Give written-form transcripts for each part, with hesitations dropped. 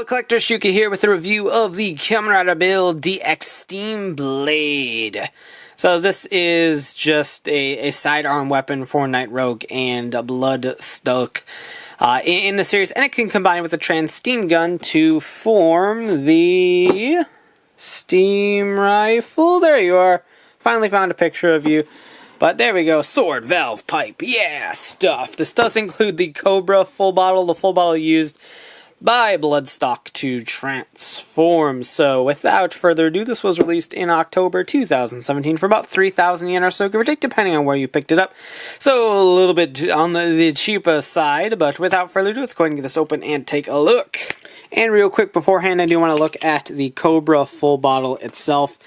Collector Shuki here with a review of the Kamen Rider Build DX Steam Blade. So this is just a sidearm weapon for Night Rogue and a Blood Stalk in the series, and it can combine with a Transteam Gun to form the Steam Rifle. There you are. Finally found a picture of you. But there we go, sword, valve, pipe, yeah, stuff. This does include the Cobra full bottle, the full bottle used by Bloodstock to transform. So without further ado, this was released in October 2017 for about 3,000 yen or so, give or take, depending on where you picked it up. So a little bit on the cheaper side, but without further ado, let's go ahead and get this open and take a look. And real quick beforehand, I do want to look at the Cobra full bottle itself.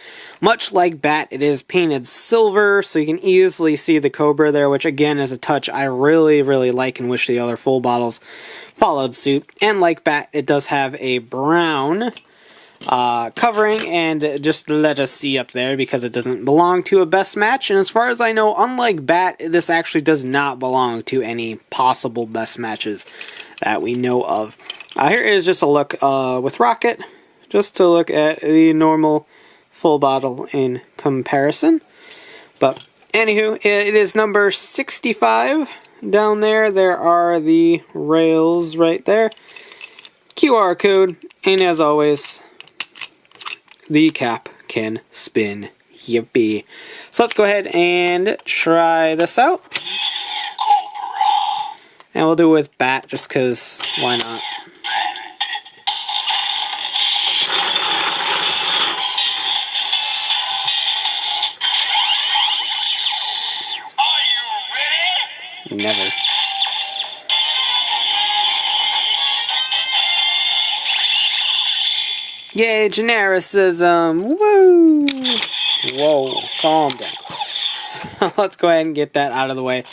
Much like Bat, it is painted silver, so you can easily see the Cobra there, which again is a touch I really like and wish the other full bottles followed suit. And like Bat, it does have a brown covering, and just let us see up there because it doesn't belong to a best match. And as far as I know, unlike Bat, this actually does not belong to any possible best matches that we know of. Here is just a look with Rocket, just to look at the normal full bottle in comparison. But anywho, it is number 65. Down there, there are the rails right there. QR code, and as always, the cap can spin. Yippee. So let's go ahead and try this out. And we'll do it with Bat, just because, why not? Never. Yay, genericism! Woo! Whoa, calm down. So let's go ahead and get that out of the way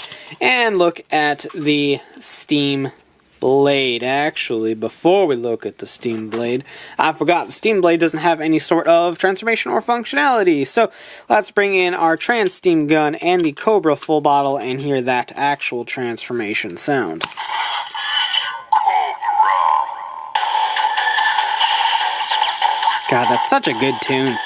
and look at the Steam Blade. Actually, before we look at the Steam Blade, I forgot the Steam Blade doesn't have any sort of transformation or functionality. So let's bring in our Transteam Gun and the Cobra full bottle and hear that actual transformation sound. God, that's such a good tune.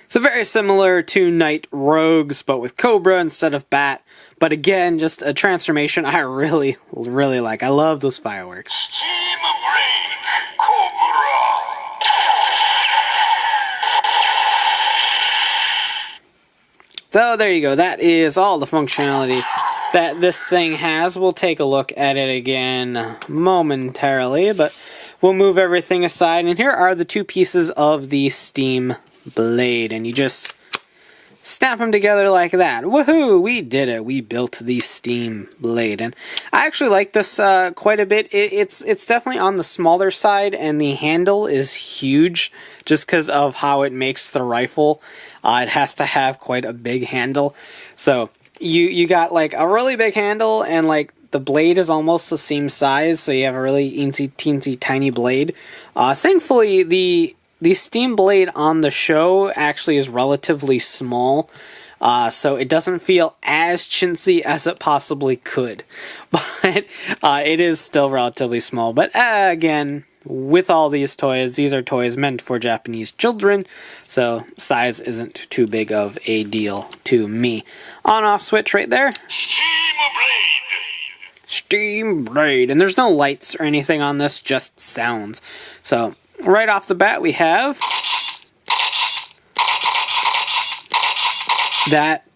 So very similar to Night Rogues, but with Cobra instead of Bat. But again, just a transformation I really like. I love those fireworks. So there you go. That is all the functionality that this thing has. We'll take a look at it again momentarily, but we'll move everything aside. And here are the two pieces of the Steam Blade, and you just snap them together like that. Woohoo! We did it. We built the Steam Blade, and I actually like this quite a bit. It's definitely on the smaller side, and the handle is huge just because of how it makes the rifle. It has to have quite a big handle, so you got like a really big handle, and like the blade is almost the same size, so you have a really teensy tiny blade. Thankfully, the Steam Blade on the show actually is relatively small, so it doesn't feel as chintzy as it possibly could. But it is still relatively small. But again, with all these toys, these are toys meant for Japanese children, so size isn't too big of a deal to me. On-off switch right there. Steam Blade. And there's no lights or anything on this, just sounds. So right off the bat, we have that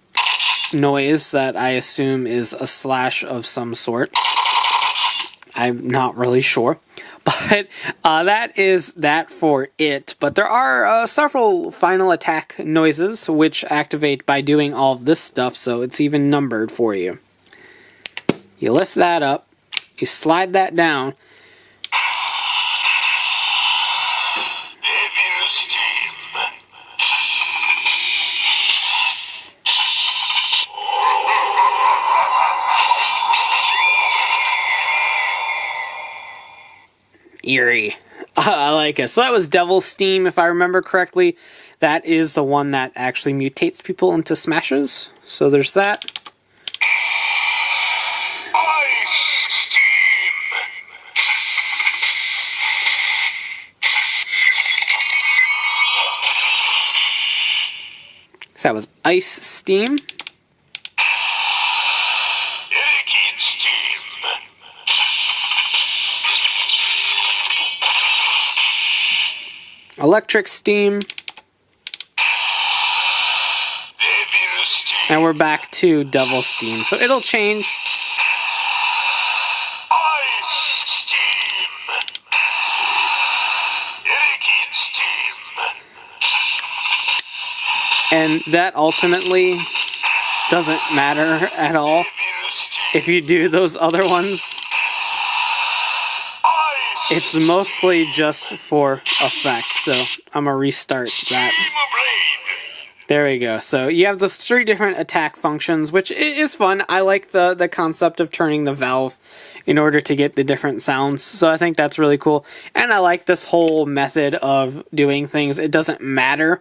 noise that I assume is a slash of some sort. I'm not really sure. But that is that for it. But there are several final attack noises which activate by doing all of this stuff, so it's even numbered for you. You lift that up, you slide that down, eerie. I like it. So that was Devil Steam, if I remember correctly. That is the one that actually mutates people into smashes. So there's that. So that was Ice Steam. Electric Steam. And we're back to Devil Steam. So it'll change. And that ultimately doesn't matter at all if you do those other ones. It's mostly just for effect, so I'm going to restart that. There we go. So you have the 3 different attack functions, which is fun. I like the concept of turning the valve in order to get the different sounds, so I think that's really cool. And I like this whole method of doing things. It doesn't matter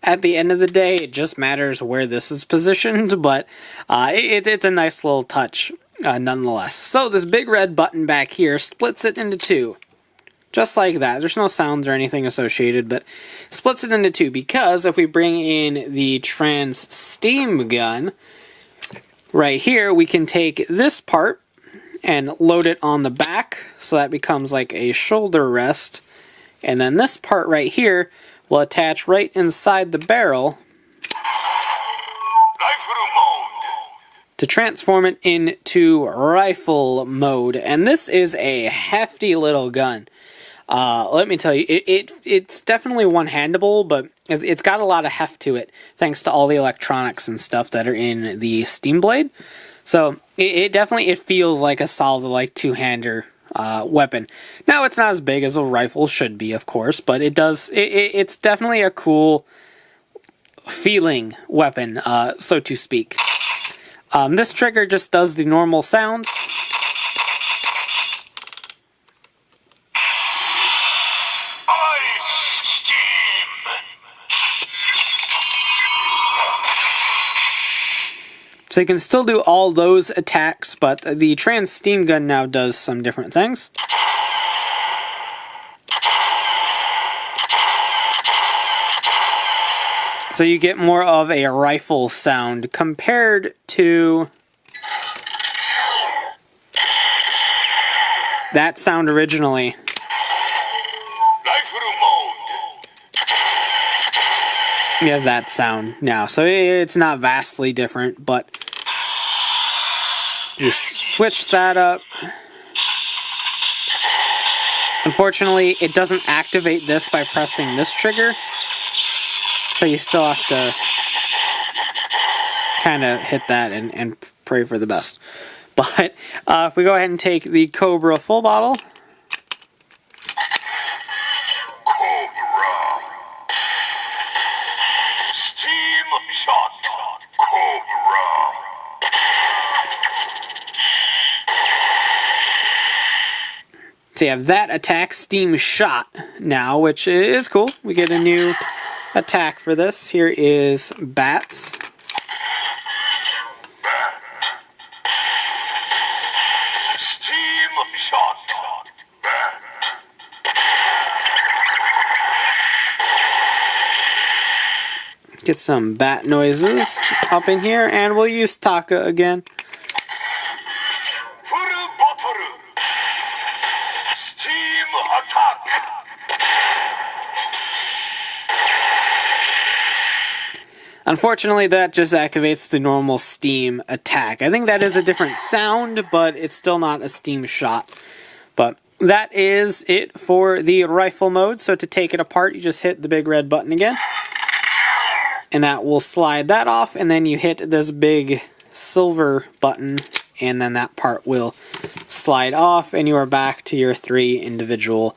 at the end of the day, it just matters where this is positioned, but it's a nice little touch nonetheless. So this big red button back here splits it into 2. Just like that. There's no sounds or anything associated, but splits it into 2 because if we bring in the Transteam Gun, right here, we can take this part and load it on the back, so that becomes like a shoulder rest. And then this part right here will attach right inside the barrel to transform it into rifle mode. And this is a hefty little gun. Let me tell you, it's definitely one-handable, but it's got a lot of heft to it, thanks to all the electronics and stuff that are in the Steam Blade. So it definitely feels like a solid, like, two-hander weapon. Now it's not as big as a rifle should be, of course, but it's definitely a cool feeling weapon, so to speak. This trigger just does the normal sounds. So you can still do all those attacks, but the Transteam Gun now does some different things. So you get more of a rifle sound compared to that sound originally. You have that sound now. So it's not vastly different, but you switch that up. Unfortunately, it doesn't activate this by pressing this trigger. So you still have to kind of hit that and pray for the best. But if we go ahead and take the Cobra full bottle. So you have that attack, Steam Shot, now, which is cool. We get a new attack for this. Here is Bats. Get some bat noises up in here, and we'll use Taka again. Unfortunately, that just activates the normal Steam attack. I think that is a different sound, but it's still not a Steam Shot. But that is it for the rifle mode. So to take it apart, you just hit the big red button again. And that will slide that off, and then you hit this big silver button, and then that part will slide off, and you are back to your 3 individual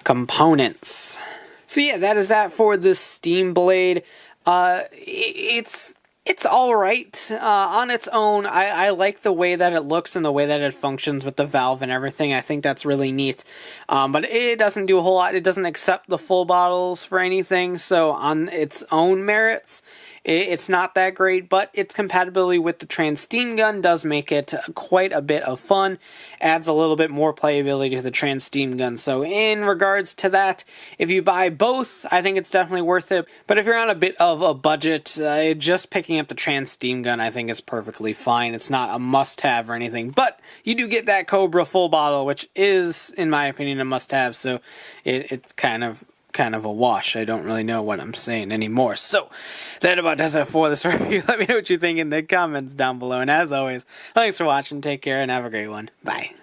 components. So yeah, that is that for the Steam Blade. It's It's alright. On its own, I like the way that it looks and the way that it functions with the valve and everything. I think that's really neat. But it doesn't do a whole lot. It doesn't accept the full bottles for anything, so on its own merits, it's not that great, but its compatibility with the Transteam Gun does make it quite a bit of fun. Adds a little bit more playability to the Transteam Gun. So in regards to that, if you buy both, I think it's definitely worth it. But if you're on a bit of a budget, just picking up the Transteam Gun I think is perfectly fine. It's not a must-have or anything, but you do get that Cobra full bottle, which is, in my opinion, a must-have, so it's kind of a wash. I don't really know what I'm saying anymore. So, that about does it for this review. Let me know what you think in the comments down below. And as always, thanks for watching, take care, and have a great one. Bye.